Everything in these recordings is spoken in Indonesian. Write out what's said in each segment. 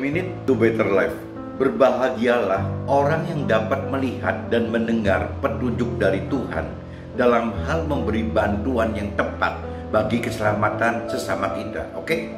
minute to better life. Berbahagialah orang yang dapat melihat dan mendengar petunjuk dari Tuhan dalam hal memberi bantuan yang tepat bagi keselamatan sesama kita. Oke?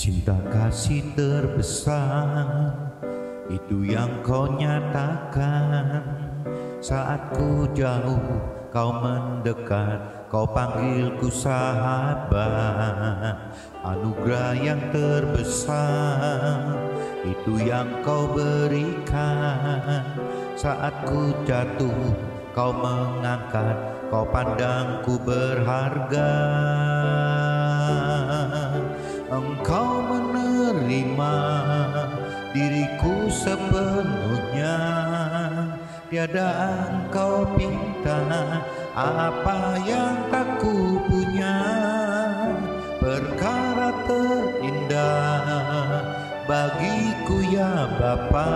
Cinta kasih terbesar itu yang kau nyatakan. Saat ku jauh kau mendekat, kau panggilku sahabat. Anugerah yang terbesar itu yang kau berikan. Saat ku jatuh kau mengangkat, kau pandangku berharga. Engkau menerima diriku sepenuhnya, tiada engkau pinta apa yang tak ku punya. Perkara terindah bagiku ya Bapa,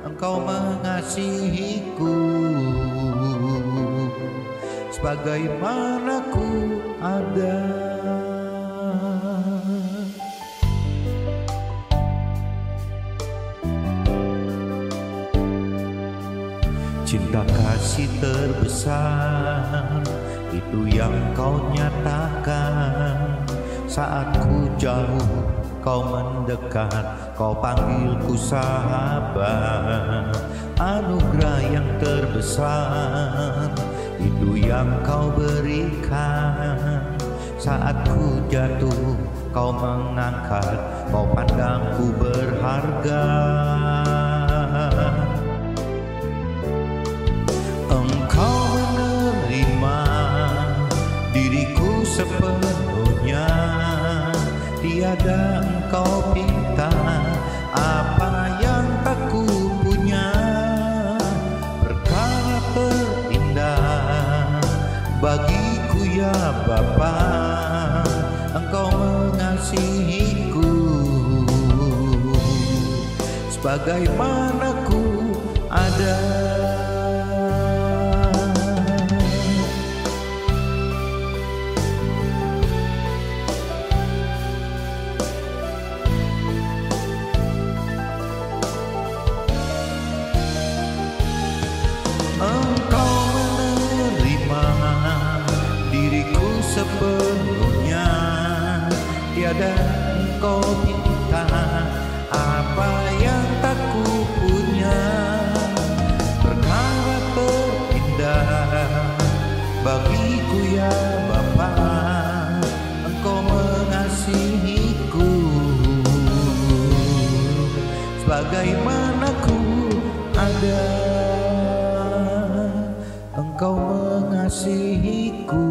engkau mengasihiku sebagaimana ku ada. Cinta kasih terbesar itu yang kau nyatakan. Saat ku jauh kau mendekat, kau panggilku sahabat. Anugerah yang terbesar itu yang kau berikan. Saat ku jatuh kau mengangkat, kau pandangku berharga. Engkau menerima diriku sepenuhnya, tiada engkau pinta apa yang tak ku punya. Perkara terindah bagiku ya Bapa, engkau mengasihiku sebagaimana ku ada. Engkau menerima diriku sepenuhnya, tiada engkau minta apa yang tak ku punya. Perkara terindah bagiku ya Bapa, engkau mengasihiku sebagaimana ku ada. Engkau mengasihiku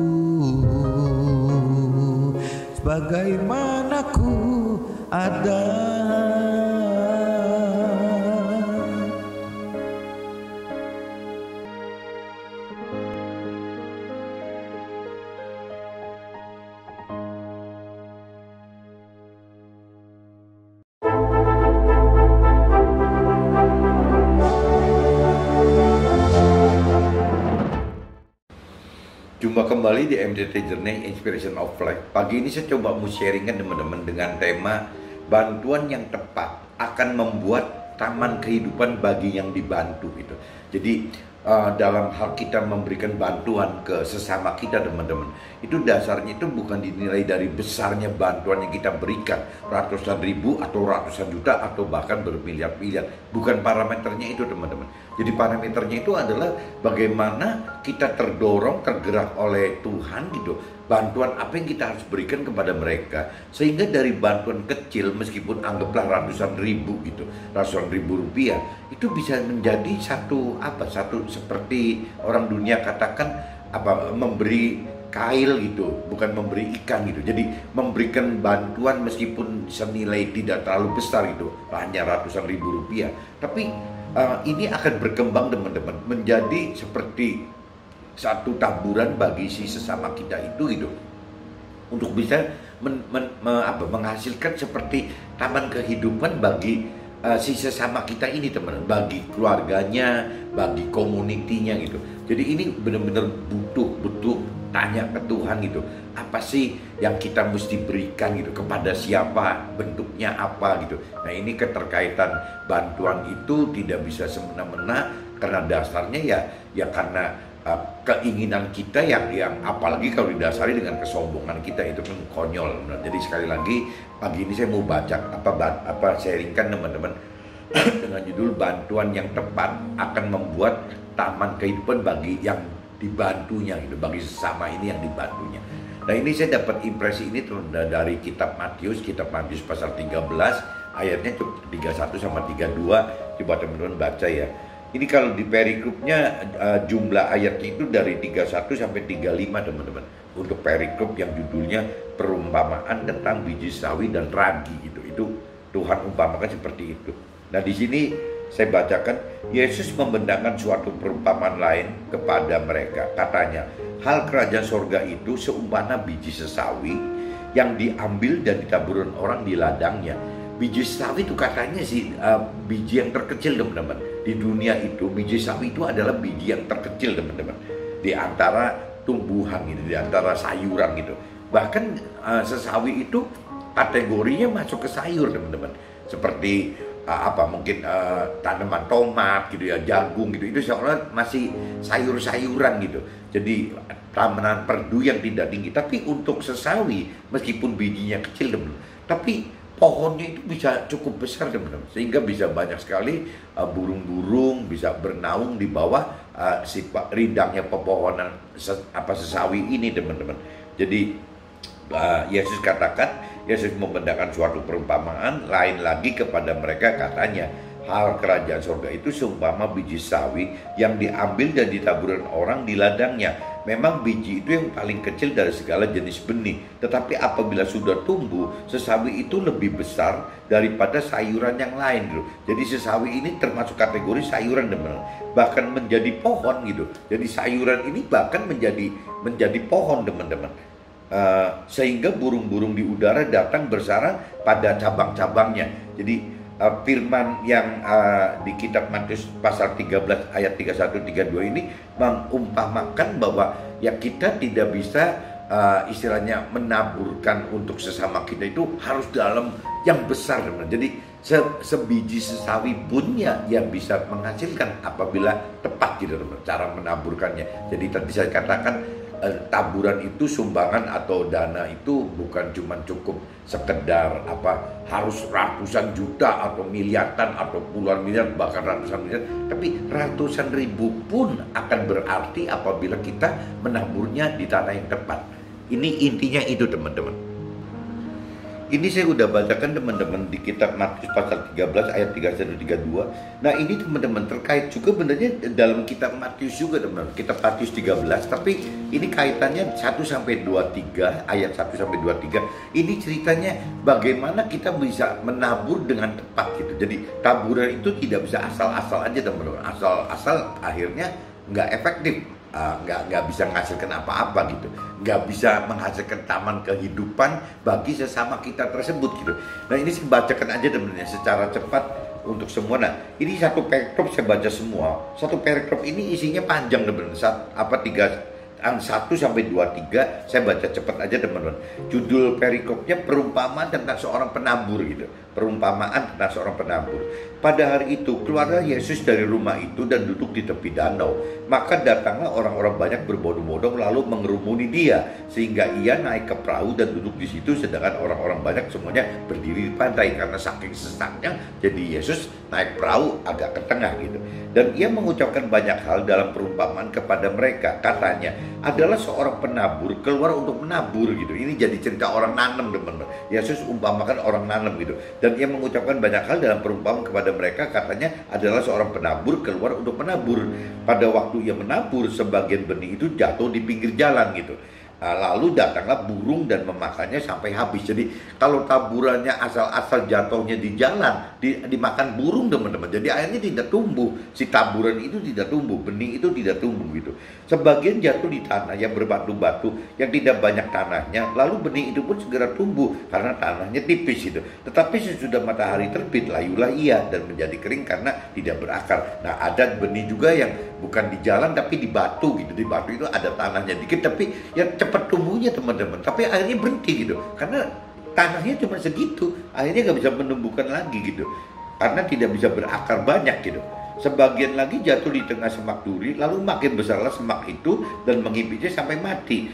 sebagaimana ku ada. Jumpa kembali di MDT Journey Inspiration of Life. Pagi ini saya coba mau sharingkan teman-teman dengan tema bantuan yang tepat akan membuat taman kehidupan bagi yang dibantu gitu. Jadi dalam hal kita memberikan bantuan ke sesama kita teman-teman, itu dasarnya itu bukan dinilai dari besarnya bantuan yang kita berikan, ratusan ribu atau ratusan juta atau bahkan bermiliar-miliar. Bukan parameternya itu teman-teman. Jadi parameternya itu adalah bagaimana kita terdorong, tergerak oleh Tuhan gitu, bantuan apa yang kita harus berikan kepada mereka, sehingga dari bantuan kecil meskipun anggaplah ratusan ribu gitu, ratusan ribu rupiah, itu bisa menjadi satu seperti orang dunia katakan memberi kail gitu, bukan memberi ikan gitu. Jadi memberikan bantuan meskipun senilai tidak terlalu besar gitu, hanya ratusan ribu rupiah, tapi ini akan berkembang teman-teman menjadi seperti satu taburan bagi si sesama kita itu gitu, untuk bisa menghasilkan seperti taman kehidupan bagi si sesama kita ini teman-teman, bagi keluarganya, bagi komunitinya gitu. Jadi ini benar-benar butuh tanya ke Tuhan gitu, apa sih yang kita mesti berikan gitu, kepada siapa, bentuknya apa gitu. Nah ini keterkaitan bantuan itu tidak bisa semena-mena, karena dasarnya ya karena keinginan kita yang apalagi kalau didasari dengan kesombongan kita, itu kan konyol. Jadi sekali lagi pagi ini saya mau baca sharingkan teman-teman dengan judul bantuan yang tepat akan membuat taman kehidupan bagi yang dibantunya gitu, bagi sesama ini yang dibantunya. Nah ini saya dapat impresi ini dari kitab Matius pasal 13 ayatnya 31 sama 32. Coba teman-teman baca ya. Ini kalau di perikopnya jumlah ayatnya itu dari 31 sampai 35 teman-teman. Untuk perikop yang judulnya perumpamaan tentang biji sawi dan ragi gitu. Itu Tuhan umpamakan seperti itu. Nah di sini saya bacakan, Yesus membentangkan suatu perumpamaan lain kepada mereka. Katanya, hal kerajaan sorga itu seumpama biji sesawi yang diambil dan ditaburin orang di ladangnya. Biji sawi itu katanya sih biji yang terkecil teman-teman. Di dunia itu biji sawi itu adalah biji yang terkecil teman-teman, di antara tumbuhan gitu, di antara sayuran gitu. Bahkan sesawi itu kategorinya masuk ke sayur teman-teman. Seperti mungkin tanaman tomat gitu ya, jagung gitu, itu seolah masih sayur-sayuran gitu. Jadi tanaman perdu yang tidak tinggi. Tapi untuk sesawi meskipun bijinya kecil teman-teman, tapi pohonnya itu bisa cukup besar teman-teman, sehingga bisa banyak sekali burung-burung bisa bernaung di bawah rindangnya pepohonan sesawi ini teman-teman. Jadi Yesus membentangkan suatu perumpamaan lain lagi kepada mereka. Katanya, hal kerajaan surga itu seumpama biji sawi yang diambil dan ditaburin orang di ladangnya. Memang biji itu yang paling kecil dari segala jenis benih, tetapi apabila sudah tumbuh, sesawi itu lebih besar daripada sayuran yang lain gitu. Jadi sesawi ini termasuk kategori sayuran teman-teman, bahkan menjadi pohon gitu. Jadi sayuran ini bahkan menjadi pohon teman-teman. Sehingga burung-burung di udara datang bersarang pada cabang-cabangnya. Jadi firman yang di kitab Matius pasal 13 ayat 31-32 ini mengumpamakan bahwa ya kita tidak bisa istilahnya menaburkan untuk sesama kita itu harus dalam yang besar teman. Jadi sebiji sesawi pun ya bisa menghasilkan apabila tepat gitu teman cara menaburkannya. Jadi tadi saya katakan taburan itu, sumbangan atau dana itu bukan cuma cukup sekedar harus ratusan juta atau miliaran atau puluhan miliar, bahkan ratusan miliar, tapi ratusan ribu pun akan berarti apabila kita menaburnya di tanah yang tepat. Ini intinya itu teman-teman. Ini saya udah bacakan teman-teman di kitab Matius pasal 13 ayat 31-32. Nah ini teman-teman terkait juga benarnya dalam kitab Matius juga teman-teman, kitab Matius 13, tapi ini kaitannya 1-23 ayat 1-23. Ini ceritanya bagaimana kita bisa menabur dengan tepat gitu. Jadi taburan itu tidak bisa asal-asal aja teman-teman. Asal-asal akhirnya nggak efektif. Nggak bisa menghasilkan apa-apa gitu, nggak bisa menghasilkan taman kehidupan bagi sesama kita tersebut gitu. Nah ini saya bacakan aja teman-teman secara cepat untuk semua. Nah ini satu perikop saya baca semua. Satu perikop ini isinya panjang teman-teman. 1-23 saya baca cepat aja teman-teman. Judul perikopnya perumpamaan tentang seorang penabur gitu. perumpamaan tentang seorang penabur. Pada hari itu keluarlah Yesus dari rumah itu dan duduk di tepi danau. Maka datanglah orang-orang banyak berbondong-bondong lalu mengerumuni dia, sehingga ia naik ke perahu dan duduk di situ, sedangkan orang-orang banyak semuanya berdiri di pantai. Karena saking sesaknya, jadi Yesus naik perahu agak ke tengah gitu. Dan ia mengucapkan banyak hal dalam perumpamaan kepada mereka. Katanya, adalah seorang penabur keluar untuk menabur gitu. Ini jadi cerita orang nanam, teman-teman. Yesus umpamakan orang nanam gitu. Dan ia mengucapkan banyak hal dalam perumpamaan kepada mereka. Katanya, adalah seorang penabur keluar untuk menabur. Pada waktu ia menabur, sebagian benih itu jatuh di pinggir jalan gitu. Lalu datanglah burung dan memakannya sampai habis. Jadi kalau taburannya asal-asal jatuhnya di jalan, dimakan burung, teman-teman. Jadi akhirnya tidak tumbuh. Si taburan itu tidak tumbuh, benih itu tidak tumbuh gitu. Sebagian jatuh di tanah yang berbatu-batu, yang tidak banyak tanahnya. Lalu benih itu pun segera tumbuh karena tanahnya tipis gitu. Tetapi sesudah matahari terbit, layulah ia dan menjadi kering karena tidak berakar. Nah, ada benih juga yang bukan di jalan tapi di batu gitu. Di batu itu ada tanahnya dikit tapi yang cepat tumbuhnya, teman-teman, tapi akhirnya berhenti gitu karena tanahnya cuma segitu, akhirnya nggak bisa menumbuhkan lagi gitu karena tidak bisa berakar banyak gitu. Sebagian lagi jatuh di tengah semak duri, lalu makin besarlah semak itu dan menghipitnya sampai mati.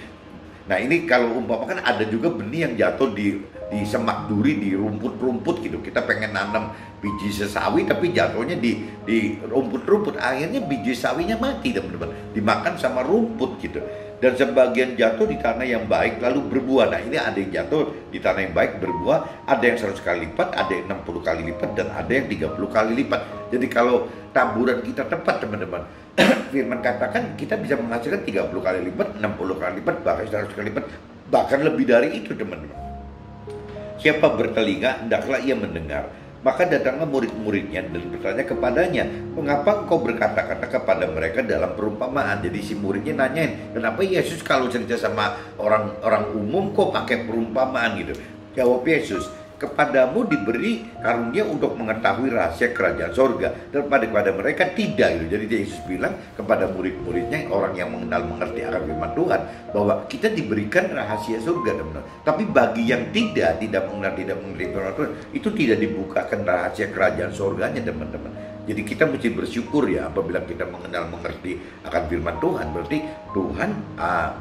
Nah, ini kalau umpamakan ada juga benih yang jatuh di semak duri, di rumput-rumput gitu. Kita pengen nanam biji sesawi tapi jatuhnya di rumput-rumput, akhirnya biji sawinya mati, teman-teman, dimakan sama rumput gitu. Dan sebagian jatuh di tanah yang baik lalu berbuah. Nah, ini ada yang jatuh di tanah yang baik berbuah, ada yang 100 kali lipat, ada yang 60 kali lipat, dan ada yang 30 kali lipat. Jadi kalau taburan kita tepat, teman-teman, firman katakan kita bisa menghasilkan 30 kali lipat, 60 kali lipat, bahkan 100 kali lipat, bahkan lebih dari itu, teman-teman. Siapa bertelinga, hendaklah ia mendengar. Maka datanglah murid-muridnya dan bertanya kepadanya, mengapa engkau berkata-kata kepada mereka dalam perumpamaan? Jadi si muridnya nanyain, kenapa Yesus kalau cerita sama orang umum kok pakai perumpamaan gitu? Jawab Yesus, kepadamu diberi karunia untuk mengetahui rahasia kerajaan sorga, dan kepada mereka tidak gitu. Jadi Yesus bilang kepada murid-muridnya, orang yang mengenal-mengerti akan firman Tuhan, bahwa kita diberikan rahasia surga, teman-teman. Tapi bagi yang tidak mengenal, tidak mengerti firman Tuhan, itu tidak dibukakan rahasia kerajaan sorganya, teman-teman. Jadi kita mesti bersyukur ya apabila kita mengenal-mengerti akan firman Tuhan. Berarti Tuhan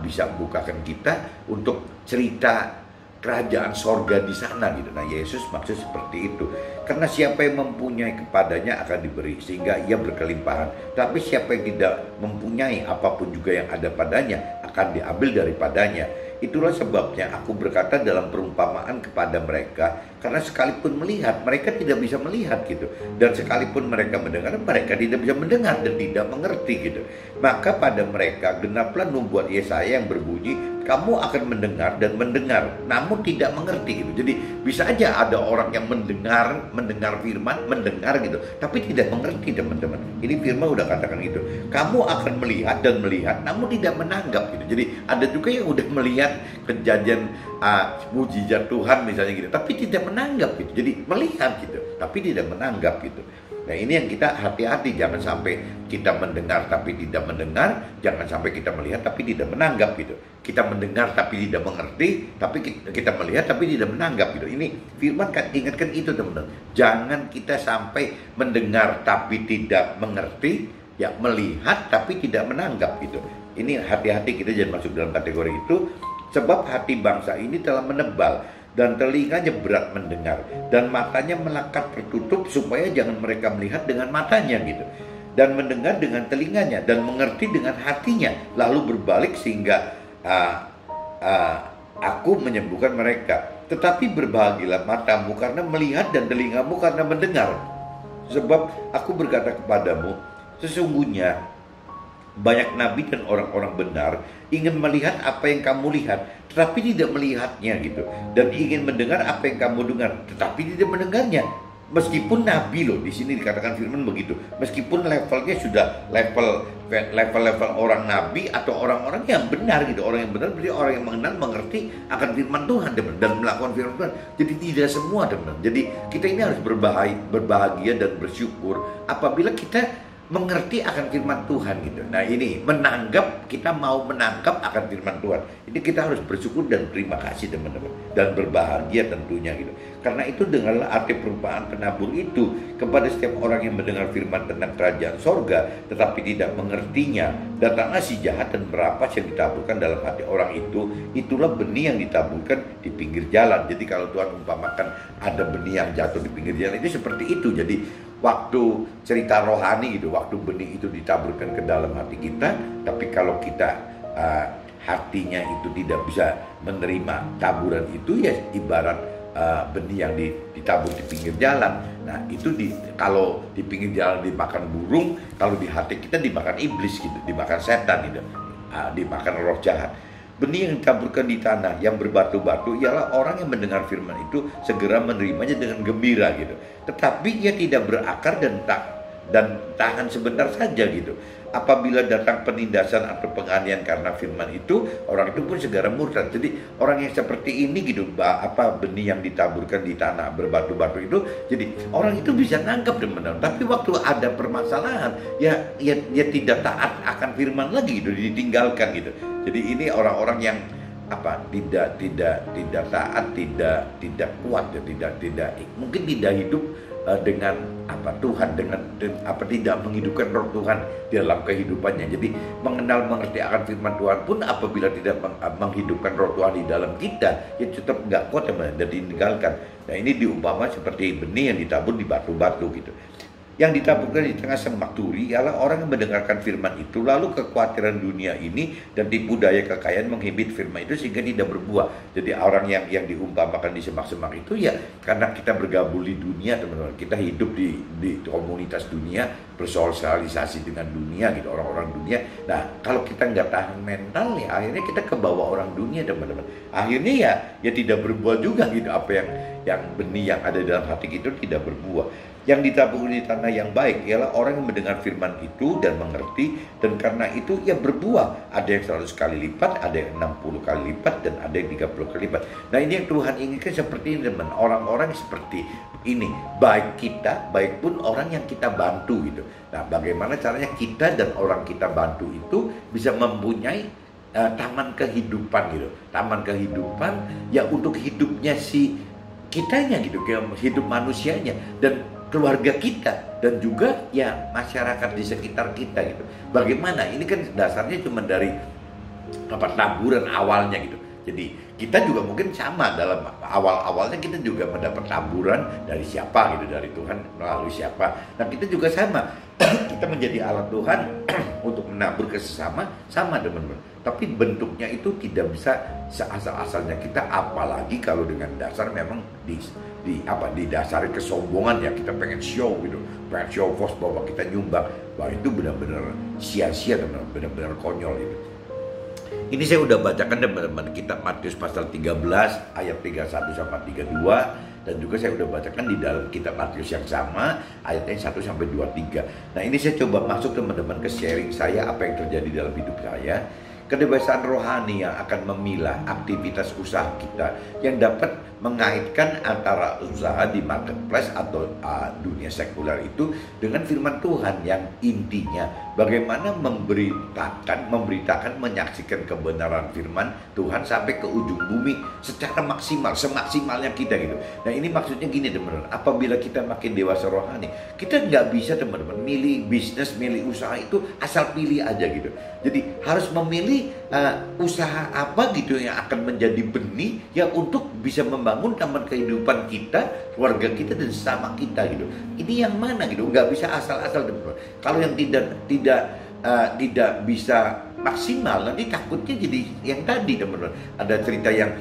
bisa bukakan kita untuk cerita kerajaan sorga di sana gitu. Nah, Yesus maksud seperti itu. Karena siapa yang mempunyai kepadanya akan diberi, sehingga ia berkelimpahan. Tapi siapa yang tidak mempunyai, apapun juga yang ada padanya akan diambil daripadanya. Itulah sebabnya aku berkata dalam perumpamaan kepada mereka, karena sekalipun melihat, mereka tidak bisa melihat gitu. Dan sekalipun mereka mendengar, mereka tidak bisa mendengar dan tidak mengerti gitu. Maka pada mereka genaplah nubuat Yesaya yang berbunyi, kamu akan mendengar dan mendengar, namun tidak mengerti gitu. Jadi bisa aja ada orang yang mendengar firman, mendengar gitu, tapi tidak mengerti, teman-teman. Ini firman udah katakan gitu. Kamu akan melihat dan melihat, namun tidak menanggap gitu. Jadi ada juga yang udah melihat kejadian mujizat Tuhan misalnya gitu, tapi tidak menanggap gitu. Jadi melihat gitu, tapi tidak menanggap gitu. Nah, ini yang kita hati-hati, jangan sampai kita mendengar tapi tidak mendengar, jangan sampai kita melihat tapi tidak menanggap gitu. Kita mendengar tapi tidak mengerti, tapi kita melihat tapi tidak menanggap gitu. Ini firman kan ingatkan itu, teman-teman. Jangan kita sampai mendengar tapi tidak mengerti, ya melihat tapi tidak menanggap gitu. Ini hati-hati, kita jangan masuk dalam kategori itu, sebab hati bangsa ini telah menebal dan telinganya berat mendengar, dan matanya melekat tertutup supaya jangan mereka melihat dengan matanya gitu, dan mendengar dengan telinganya, dan mengerti dengan hatinya, lalu berbalik sehingga aku menyembuhkan mereka. Tetapi berbahagialah matamu karena melihat dan telingamu karena mendengar. Sebab aku berkata kepadamu, sesungguhnya banyak nabi dan orang-orang benar ingin melihat apa yang kamu lihat, tetapi tidak melihatnya gitu. Dan ingin mendengar apa yang kamu dengar, tetapi tidak mendengarnya. Meskipun nabi loh, di sini dikatakan firman begitu. Meskipun levelnya sudah level orang nabi atau orang-orang yang benar gitu. Orang yang benar berarti orang yang mengenal, mengerti akan firman Tuhan, teman, dan melakukan firman Tuhan. Jadi tidak semua, teman. Jadi kita ini harus berbahagia dan bersyukur apabila kita mengerti akan firman Tuhan gitu. Nah ini menanggap, kita mau menangkap akan firman Tuhan. Ini kita harus bersyukur dan terima kasih teman-teman, dan berbahagia tentunya gitu. Karena itu dengarlah arti perumpamaan penabur itu kepada setiap orang yang mendengar firman tentang kerajaan sorga tetapi tidak mengertinya. Datanglah si jahat dan merampas yang ditaburkan dalam hati orang itu. Itulah benih yang ditaburkan di pinggir jalan. Jadi kalau Tuhan umpamakan ada benih yang jatuh di pinggir jalan, itu seperti itu. Jadi waktu cerita rohani gitu, waktu benih itu ditaburkan ke dalam hati kita, tapi kalau kita hatinya itu tidak bisa menerima taburan itu, ya ibarat benih yang ditabur di pinggir jalan. Nah itu kalau di pinggir jalan dimakan burung, kalau di hati kita dimakan iblis gitu, dimakan setan gitu, dimakan roh jahat. Benih yang ditaburkan di tanah yang berbatu-batu ialah orang yang mendengar firman itu segera menerimanya dengan gembira gitu. Tetapi ia tidak berakar dan tahan sebentar saja gitu. Apabila datang penindasan atau penganiayaan karena firman itu, orang itu pun segera murtad. Jadi orang yang seperti ini gitu, benih yang ditaburkan di tanah berbatu-batu itu, jadi orang itu bisa nangkap teman-teman. Tapi waktu ada permasalahan, ya tidak taat akan firman lagi gitu, ditinggalkan gitu. Jadi ini orang-orang yang tidak taat, tidak kuat, ya, tidak mungkin tidak hidup dengan Tuhan, dengan tidak menghidupkan roh Tuhan di dalam kehidupannya. Jadi mengerti akan firman Tuhan pun apabila tidak menghidupkan roh Tuhan di dalam kita, ya tetap nggak kuat teman, dan ditinggalkan. Nah ini diumpama seperti benih yang ditabur di batu-batu gitu. Yang ditaburkan di tengah semak duri ialah orang yang mendengarkan firman itu, lalu kekhawatiran dunia ini dan tipu daya kekayaan menghimpit firman itu sehingga tidak berbuah. Jadi orang yang diumpamakan di semak-semak itu, ya karena kita bergabung di dunia teman-teman, kita hidup di komunitas dunia, bersosialisasi dengan dunia gitu, orang-orang dunia. Nah kalau kita nggak tahan mental, ya akhirnya kita kebawa orang dunia teman-teman. Akhirnya ya tidak berbuah juga gitu, apa yang benih yang ada dalam hati kita tidak berbuah. Yang ditabur di tanah yang baik ialah orang yang mendengar firman itu dan mengerti, dan karena itu ia berbuah. Ada yang 100 kali lipat, ada yang 60 kali lipat, dan ada yang 30 kali lipat. Nah ini yang Tuhan inginkan seperti ini teman, orang-orang seperti ini, baik kita, baik pun orang yang kita bantu gitu. Nah bagaimana caranya kita dan orang kita bantu itu bisa mempunyai taman kehidupan gitu, taman kehidupan ya untuk hidupnya si kitanya gitu, hidup manusianya dan keluarga kita, dan juga ya masyarakat di sekitar kita gitu. Bagaimana? Ini kan dasarnya cuma dari taburan awalnya gitu. Jadi kita juga mungkin sama, dalam awalnya kita juga mendapat taburan dari siapa gitu, dari Tuhan melalui siapa. Nah kita juga sama, kita menjadi alat Tuhan untuk menabur ke sesama, sama teman-teman. Tapi bentuknya itu tidak bisa seasal-asalnya kita, apalagi kalau dengan dasar memang didasari kesombongan, ya kita pengen show gitu, pengen show force bahwa kita nyumbang. Wah itu benar-benar sia-sia teman-teman, benar-benar konyol itu. Ini saya udah bacakan teman-teman kitab Matius pasal 13 ayat 31 sampai 32, dan juga saya udah bacakan di dalam kitab Matius yang sama ayatnya 1 sampai 23. Nah ini saya coba masuk teman-teman ke sharing saya, apa yang terjadi dalam hidup saya. Kedewasaan rohani yang akan memilah aktivitas usaha kita, yang dapat mengaitkan antara usaha di marketplace atau dunia sekuler itu dengan firman Tuhan, yang intinya bagaimana memberitakan, menyaksikan kebenaran firman Tuhan sampai ke ujung bumi secara maksimal, semaksimalnya kita gitu. Nah ini maksudnya gini teman-teman, apabila kita makin dewasa rohani, kita nggak bisa teman-teman milih bisnis, milih usaha itu asal pilih aja gitu. Jadi harus memilih usaha apa gitu yang akan menjadi benih ya untuk bisa membangun taman kehidupan kita, keluarga kita, dan sesama kita gitu. Ini yang mana gitu, nggak bisa asal-asal teman-teman. Kalau yang tidak bisa maksimal, nanti takutnya jadi yang tadi teman-teman. Ada cerita yang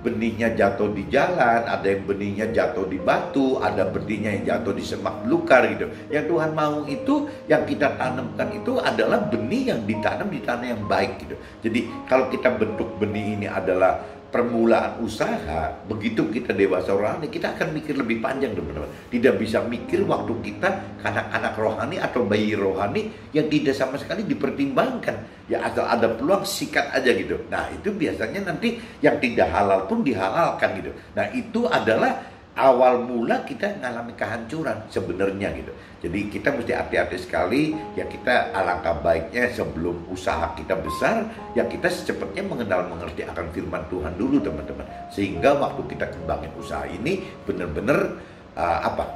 benihnya jatuh di jalan, ada yang benihnya jatuh di batu, ada benihnya yang jatuh di semak belukar gitu. Yang Tuhan mau itu, yang kita tanamkan itu adalah benih yang ditanam di tanah yang baik gitu. Jadi kalau kita bentuk benih ini adalah permulaan usaha, begitu kita dewasa rohani, kita akan mikir lebih panjang teman-teman. Tidak bisa mikir waktu kita anak-anak rohani atau bayi rohani yang tidak sama sekali dipertimbangkan. Ya asal ada peluang sikat aja gitu. Nah itu biasanya nanti yang tidak halal pun dihalalkan gitu. Nah itu adalah awal mula kita mengalami kehancuran sebenarnya gitu. Jadi kita mesti hati-hati sekali, ya kita alangkah baiknya sebelum usaha kita besar, ya kita secepatnya mengenal mengerti akan firman Tuhan dulu teman-teman. Sehingga waktu kita kembangin usaha ini benar-benar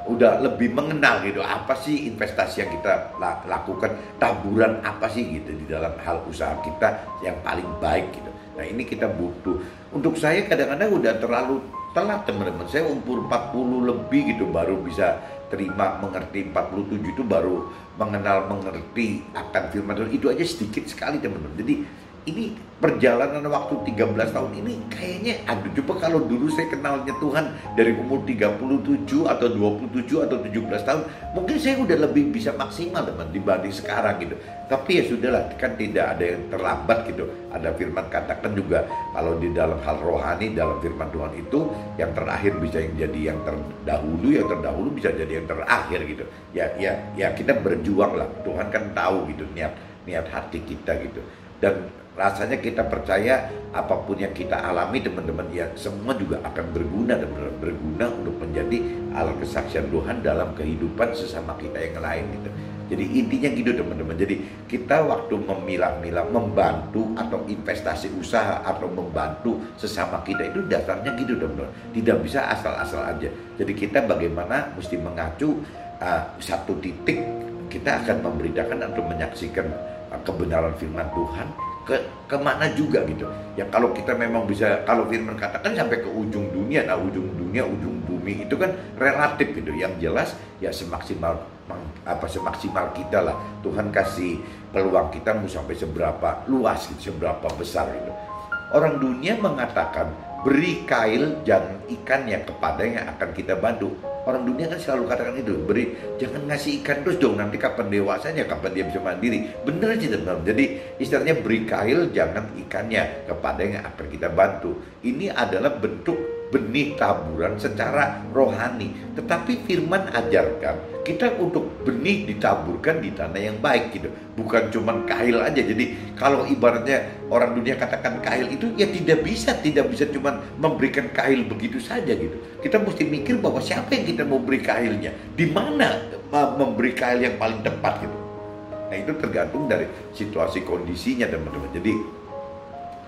udah lebih mengenal gitu, apa sih investasi yang kita lakukan, taburan apa sih gitu di dalam hal usaha kita yang paling baik gitu. Nah ini kita butuh. Untuk saya kadang-kadang udah terlalu telat teman-teman. Saya umur 40 lebih gitu baru bisa terima mengerti, 47 itu baru mengenal mengerti akan firman Tuhan. Itu aja sedikit sekali teman-teman. Jadi ini perjalanan waktu 13 tahun ini kayaknya coba kalau dulu saya kenalnya Tuhan dari umur 37 atau 27 atau 17 tahun, mungkin saya udah lebih bisa maksimal teman dibanding sekarang gitu. Tapi ya sudahlah, kan tidak ada yang terlambat gitu. Ada firman katakan juga kalau di dalam hal rohani, dalam firman Tuhan itu yang terakhir bisa yang jadi yang terdahulu bisa jadi yang terakhir gitu. Ya kita berjuang lah. Tuhan kan tahu gitu niat hati kita gitu. Dan rasanya kita percaya apapun yang kita alami teman-teman, ya semua juga akan berguna untuk menjadi alat kesaksian Tuhan dalam kehidupan sesama kita yang lain gitu. Jadi intinya gitu teman-teman. Jadi kita waktu memilah-milah, membantu atau investasi usaha atau membantu sesama kita itu dasarnya gitu teman-teman. Tidak bisa asal-asal aja. Jadi kita bagaimana mesti mengacu satu titik, kita akan memberitakan atau menyaksikan kebenaran firman Tuhan kemana juga gitu. Ya kalau kita memang bisa, kalau firman katakan sampai ke ujung dunia, ujung bumi itu kan relatif gitu. Yang jelas ya semaksimal kita lah. Tuhan kasih peluang kita mau sampai seberapa luas gitu, seberapa besar gitu. Orang dunia mengatakan beri kail jangan ikannya kepada yang akan kita bantu. Orang dunia kan selalu katakan itu, jangan ngasih ikan terus dong, nanti kapan dewasanya, kapan dia bisa mandiri. Bener aja teman-teman. Jadi istilahnya beri kail jangan ikannya kepada yang akan kita bantu. Ini adalah bentuk benih taburan secara rohani. Tetapi firman ajarkan kita untuk benih ditaburkan di tanah yang baik gitu. Bukan cuma kail aja. Jadi kalau ibaratnya orang dunia katakan kail itu, ya tidak bisa cuma memberikan kail begitu saja gitu. Kita mesti mikir bahwa siapa yang kita mau beri kailnya, di mana memberi kail yang paling tepat gitu. Nah itu tergantung dari situasi kondisinya teman-teman. Jadi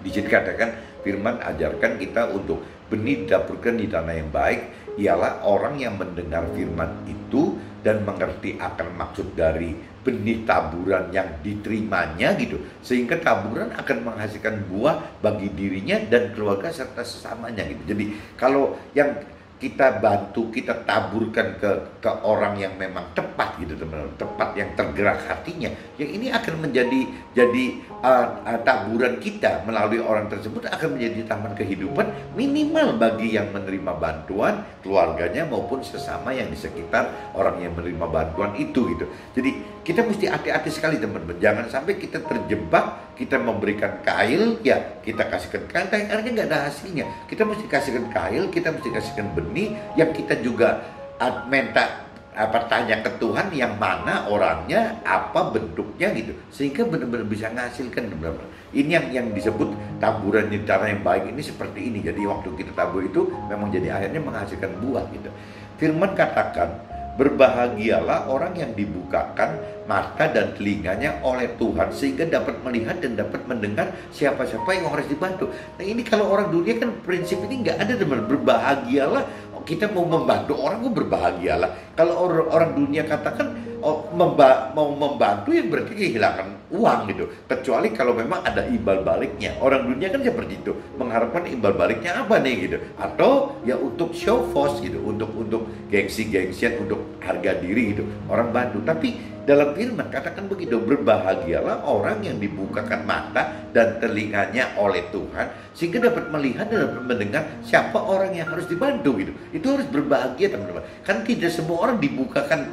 di sini katakan firman ajarkan kita untuk benih ditaburkan di tanah yang baik, ialah orang yang mendengar firman itu dan mengerti akan maksud dari benih taburan yang diterimanya gitu, sehingga taburan akan menghasilkan buah bagi dirinya dan keluarga serta sesamanya gitu. Jadi kalau yang kita bantu, kita taburkan ke orang yang memang tepat gitu teman-teman, tepat yang tergerak hatinya, yang ini akan menjadi taburan kita melalui orang tersebut akan menjadi taman kehidupan minimal bagi yang menerima bantuan, keluarganya maupun sesama yang di sekitar orang yang menerima bantuan itu gitu. Jadi kita mesti hati-hati sekali teman-teman, jangan sampai kita terjebak, kita memberikan kail, ya kita kasihkan kail, tapi akhirnya nggak ada hasilnya. Kita mesti kasihkan kail, kita mesti kasihkan benih, yang kita juga minta tanya ke Tuhan yang mana orangnya, apa bentuknya gitu, sehingga benar-benar bisa menghasilkan benar-benar. Ini yang disebut taburan di tanah yang baik ini seperti ini. Jadi waktu kita tabur itu memang jadi akhirnya menghasilkan buah gitu. Firman katakan, berbahagialah orang yang dibukakan mata dan telinganya oleh Tuhan sehingga dapat melihat dan dapat mendengar siapa-siapa yang harus dibantu. Nah ini kalau orang dunia kan prinsip ini nggak ada teman. Berbahagialah, kita mau membantu orang, berbahagialah. Kalau orang dunia katakan mau membantu, yang berarti kehilangan uang gitu. Kecuali kalau memang ada imbal baliknya. Orang dunia kan seperti itu, mengharapkan imbal baliknya apa nih gitu. Atau ya untuk show force gitu, untuk gengsi-gengsian, untuk harga diri gitu. Orang bantu. Tapi dalam firman katakan begitu, berbahagialah orang yang dibukakan mata dan telinganya oleh Tuhan sehingga dapat melihat dan dapat mendengar siapa orang yang harus dibantu gitu. Itu harus berbahagia teman-teman. Kan tidak semua orang dibukakan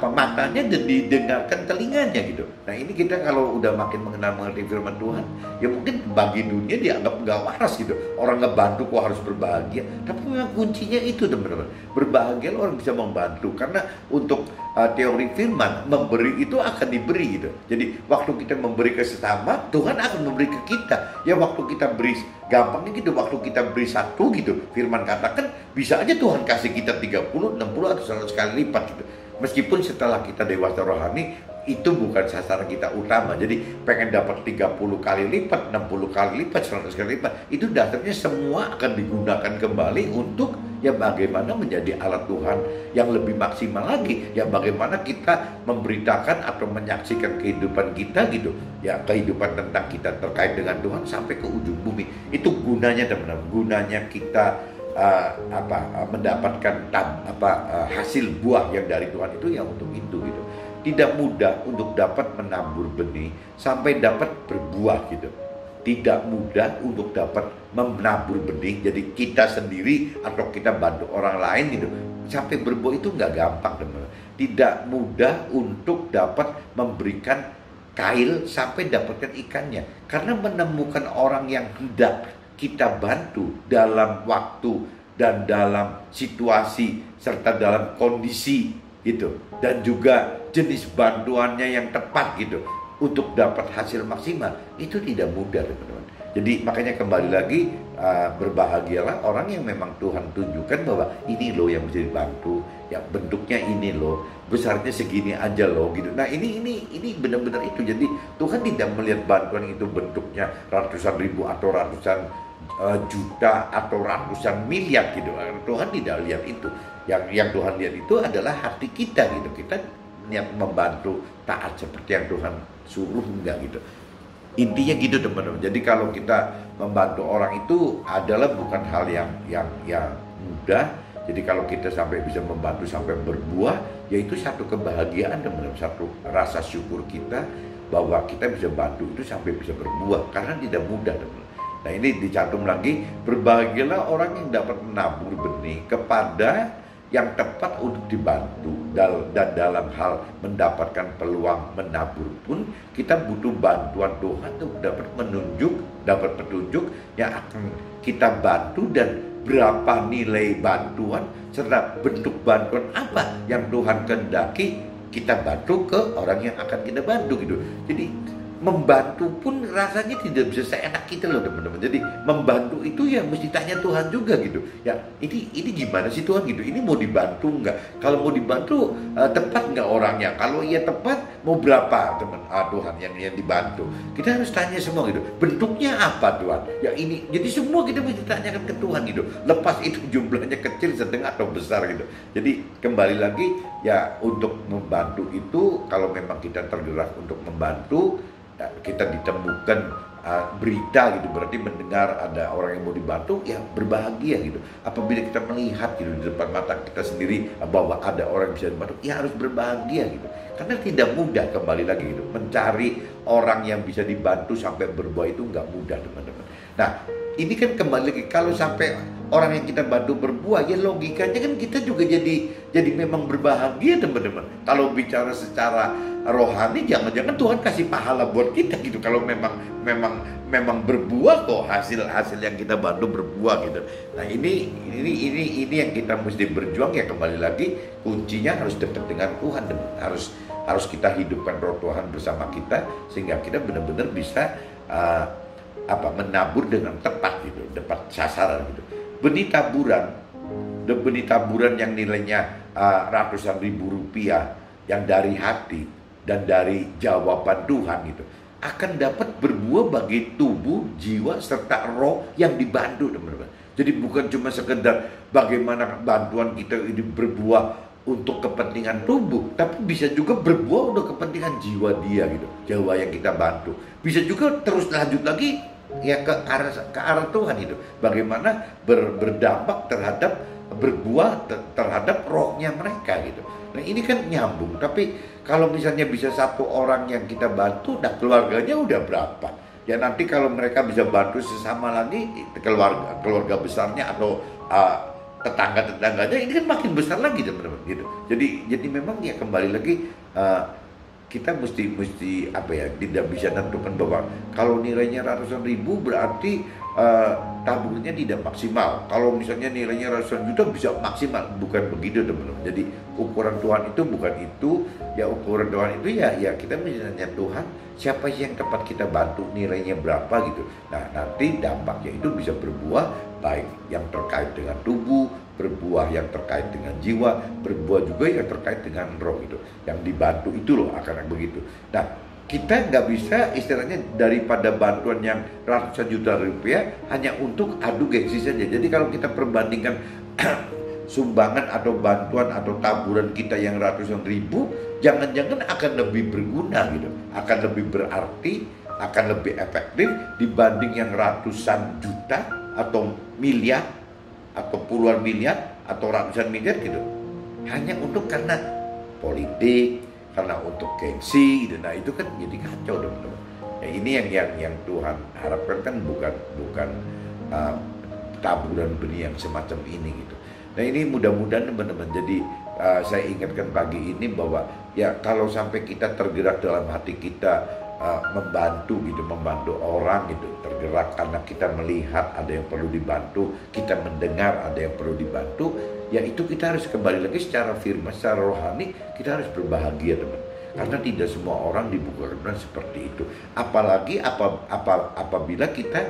matanya dan didengarkan telinganya gitu. Nah ini kita kalau udah makin mengenal-mengerti firman Tuhan, ya mungkin bagi dunia dianggap nggak waras gitu. Orang ngebantu kok harus berbahagia. Tapi memang kuncinya itu teman-teman. Berbahagia orang bisa membantu, karena untuk teori firman, memberi itu akan diberi gitu. Jadi waktu kita memberi ke sesama, Tuhan akan memberi ke kita. Ya waktu kita beri, gampangnya gitu, waktu kita beri satu gitu, firman katakan Bisa aja Tuhan kasih kita 30, 60 atau 100 kali lipat gitu. Meskipun setelah kita dewasa rohani, itu bukan sasaran kita utama. Jadi pengen dapat 30 kali lipat, 60 kali lipat, 100 kali lipat, itu dasarnya semua akan digunakan kembali untuk ya bagaimana menjadi alat Tuhan yang lebih maksimal lagi. Ya bagaimana kita memberitakan atau menyaksikan kehidupan kita gitu. Ya kehidupan tentang kita terkait dengan Tuhan sampai ke ujung bumi. Itu gunanya teman-teman. Gunanya kita mendapatkan hasil buah yang dari Tuhan itu ya untuk itu gitu. Tidak mudah untuk dapat menabur benih sampai dapat berbuah gitu. Tidak mudah untuk dapat menabur benih, jadi kita sendiri atau kita bantu orang lain gitu sampai berbuah itu nggak gampang teman-teman. Tidak mudah untuk dapat memberikan kail sampai dapatkan ikannya, karena menemukan orang yang hendak kita bantu dalam waktu dan dalam situasi serta dalam kondisi gitu, dan juga jenis bantuannya yang tepat gitu untuk dapat hasil maksimal, itu tidak mudah teman-teman. Jadi makanya kembali lagi, berbahagialah orang yang memang Tuhan tunjukkan bahwa ini loh yang bisa dibantu, ya bentuknya ini loh, besarnya segini aja loh gitu. Nah ini benar-benar itu. Jadi Tuhan tidak melihat bantuan itu bentuknya ratusan ribu atau ratusan juta atau ratusan miliar gitu. Tuhan tidak lihat itu. Yang Tuhan lihat itu adalah hati kita gitu. Kita niat membantu, taat seperti yang Tuhan suruh, enggak gitu. Intinya gitu teman-teman. Jadi kalau kita membantu orang itu adalah bukan hal yang mudah. Jadi kalau kita sampai bisa membantu sampai berbuah, yaitu satu kebahagiaan teman-teman, satu rasa syukur kita bahwa kita bisa bantu itu sampai bisa berbuah, karena tidak mudah teman-teman. Nah ini dicantum lagi, berbahagialah orang yang dapat menabur benih kepada yang tepat untuk dibantu, dan dalam hal mendapatkan peluang menabur pun kita butuh bantuan Tuhan untuk dapat petunjuk yang akan kita bantu, dan berapa nilai bantuan serta bentuk bantuan apa yang Tuhan kehendaki kita bantu ke orang yang akan kita bantu gitu. Jadi membantu pun rasanya tidak bisa seenak kita loh teman-teman. Jadi membantu itu ya mesti tanya Tuhan juga gitu. Ya ini gimana sih Tuhan gitu? Ini mau dibantu nggak? Kalau mau dibantu tepat nggak orangnya? Kalau iya tepat, mau berapa Tuhan yang dibantu? Kita harus tanya semua gitu. Bentuknya apa Tuhan? Ya ini. Jadi semua kita mesti tanyakan ke Tuhan gitu. Lepas itu jumlahnya kecil, sedang atau besar gitu. Jadi kembali lagi ya, untuk membantu itu kalau memang kita tergerak untuk membantu, kita ditemukan berita gitu, berarti mendengar ada orang yang mau dibantu, ya berbahagia gitu. Apabila kita melihat gitu di depan mata kita sendiri bahwa ada orang yang bisa dibantu, ya harus berbahagia gitu. Karena tidak mudah, kembali lagi gitu, mencari orang yang bisa dibantu sampai berbuah itu nggak mudah teman-teman. Nah ini kan kembali lagi, kalau sampai orang yang kita bantu berbuah, ya logikanya kan kita juga jadi memang berbahagia teman-teman. Kalau bicara secara rohani, jangan-jangan Tuhan kasih pahala buat kita gitu. Kalau memang berbuah kok, hasil yang kita bantu berbuah gitu. Nah ini yang kita mesti berjuang ya. Kembali lagi, kuncinya harus dekat dengan Tuhan, harus kita hidupkan roh Tuhan bersama kita, sehingga kita benar-benar bisa menabur dengan tepat gitu, tepat sasaran gitu. Benih taburan yang nilainya ratusan ribu rupiah, yang dari hati dan dari jawaban Tuhan gitu, akan dapat berbuah bagi tubuh, jiwa, serta roh yang dibantu teman-teman. Jadi bukan cuma sekedar bagaimana bantuan kita ini berbuah untuk kepentingan tubuh, tapi bisa juga berbuah untuk kepentingan jiwa dia gitu, jiwa yang kita bantu. Bisa juga terus lanjut lagi ya ke arah Tuhan itu. Bagaimana berdampak terhadap berbuah terhadap rohnya mereka gitu. Nah ini kan nyambung. Tapi kalau misalnya bisa satu orang yang kita bantu, nah keluarganya udah berapa? Ya nanti kalau mereka bisa bantu sesama lagi, keluarga besarnya atau tetangga-tetangganya, ini kan makin besar lagi teman-teman gitu. Jadi memang ya kembali lagi, kita mesti tidak bisa tentukan bahwa kalau nilainya ratusan ribu berarti tabungnya tidak maksimal. Kalau misalnya nilainya ratusan juta bisa maksimal, bukan begitu teman-teman. Jadi ukuran Tuhan itu bukan itu. Ya ukuran Tuhan itu ya kita mesti tanya Tuhan, siapa sih yang tepat kita bantu, nilainya berapa gitu. Nah nanti dampaknya itu bisa berbuah, baik yang terkait dengan tubuh, berbuah yang terkait dengan jiwa, berbuah juga yang terkait dengan roh itu. Yang dibantu itu loh akan begitu. Nah, kita nggak bisa istilahnya daripada bantuan yang ratusan juta rupiah hanya untuk adu gengsi saja. Jadi kalau kita perbandingkan sumbangan atau bantuan atau taburan kita yang ratusan ribu, jangan-jangan akan lebih berguna gitu, akan lebih berarti, akan lebih efektif dibanding yang ratusan juta atau miliar atau puluhan miliar atau ratusan miliar gitu, hanya untuk karena politik, karena untuk gengsi gitu. Nah itu kan jadi kacau teman-teman. Ya, ini yang Tuhan harapkan kan bukan taburan benih yang semacam ini gitu. Nah ini mudah-mudahan teman-teman, jadi saya ingatkan pagi ini bahwa ya kalau sampai kita tergerak dalam hati kita membantu orang gitu, tergerak karena kita melihat ada yang perlu dibantu, kita mendengar ada yang perlu dibantu, ya itu kita harus kembali lagi secara firman, secara rohani kita harus berbahagia teman. Karena tidak semua orang dibukakan seperti itu. Apalagi apabila kita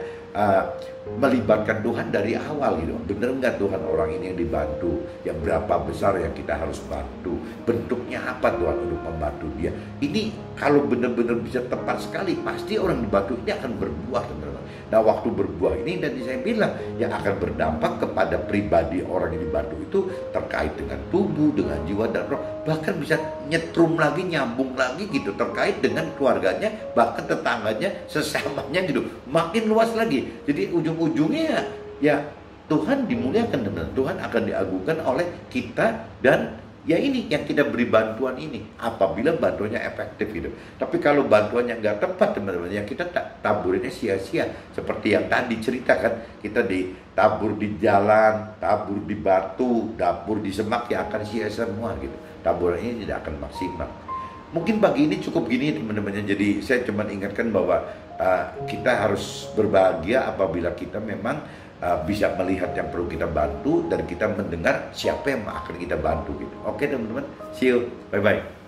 melibatkan Tuhan dari awal gitu. Bener nggak Tuhan orang ini yang dibantu? Yang berapa besar yang kita harus bantu? Bentuknya apa Tuhan untuk membantu dia? Ini kalau benar-benar bisa tepat sekali, pasti orang dibantu ini akan berbuah teman-teman. Nah waktu berbuah ini tadi saya bilang yang akan berdampak kepada pribadi orang yang dibantu itu terkait dengan tubuh, dengan jiwa dan roh, bahkan bisa nyetrum lagi, nyambung lagi gitu terkait dengan keluarganya, bahkan tetangganya, sesamanya gitu, makin luas lagi. Jadi ujung-ujungnya ya Tuhan dimuliakan teman-teman, Tuhan akan diagungkan oleh kita dan ya ini yang kita beri bantuan ini apabila bantuannya efektif gitu. Tapi kalau bantuannya nggak tepat teman-teman, yang kita taburinnya sia-sia. Seperti yang tadi ceritakan, kita ditabur di jalan, tabur di batu, dapur di semak, ya akan sia-sia semua gitu. Taburan ini tidak akan maksimal. Mungkin pagi ini cukup gini teman-teman. Jadi saya cuma ingatkan bahwa kita harus berbahagia apabila kita memang bisa melihat yang perlu kita bantu dan kita mendengar siapa yang akan kita bantu gitu. Oke teman-teman, see you, bye-bye.